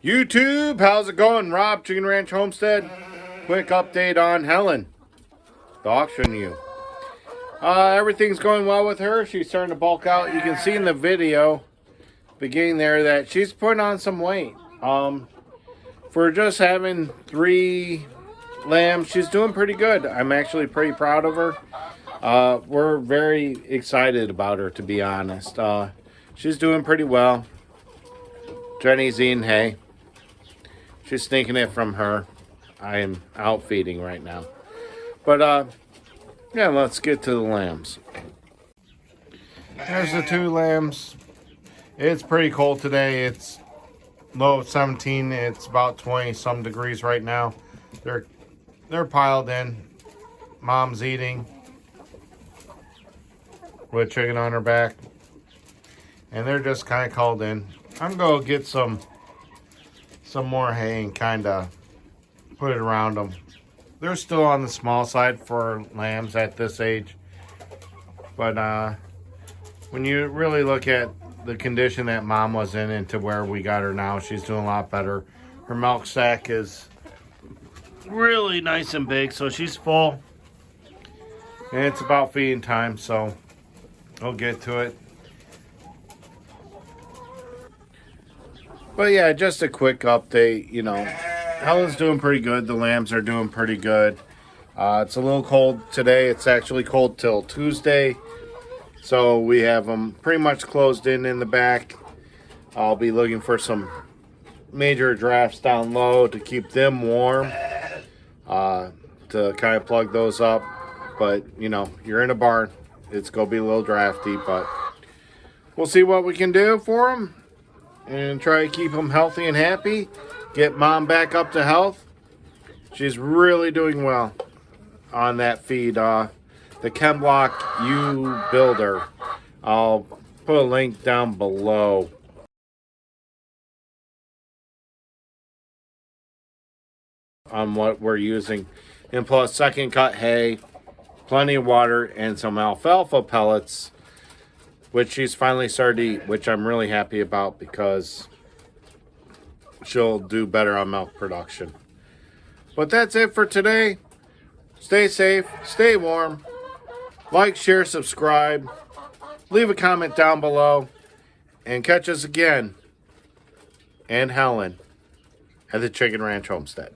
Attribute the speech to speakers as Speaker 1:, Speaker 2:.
Speaker 1: YouTube, how's it going? Rob, Chicken Ranch Homestead. Quick update on Helen, the auction ewe. Everything's going well with her. She's starting to bulk out. You can see in the video beginning there that she's putting on some weight. For just having 3 lambs, she's doing pretty good. I'm actually pretty proud of her. We're very excited about her, to be honest. She's doing pretty well. Jenny's eating hay. She's sneaking it from her. I am out feeding right now. But, yeah, let's get to the lambs. There's the 2 lambs. It's pretty cold today. It's low of 17. It's about 20 some degrees right now. They're piled in. Mom's eating with chicken on her back. And they're just kind of called in. I'm going to get some more hay and kind of put it around them. They're still on the small side for lambs at this age. But when you really look at the condition that Mom was in and to where we got her now, she's doing a lot better. Her milk sack is really nice and big, so she's full. And it's about feeding time, so I'll get to it. But yeah, just a quick update, you know. Helen's doing pretty good. The lambs are doing pretty good. It's a little cold today. It's actually cold till Tuesday. So we have them pretty much closed in the back. I'll be looking for some major drafts down low to keep them warm. To kind of plug those up. But, you know, you're in a barn. It's going to be a little drafty. But we'll see what we can do for them. And try to keep them healthy and happy. Get Mom back up to health. She's really doing well on that feed. The ChemBlock U Builder. I'll put a link down below. On what we're using. And plus second cut hay, plenty of water, and some alfalfa pellets, which she's finally started to eat, which I'm really happy about because she'll do better on milk production. But that's it for today. Stay safe, stay warm, like, share, subscribe, leave a comment down below, and catch us again and Helen at the Chicken Ranch Homestead.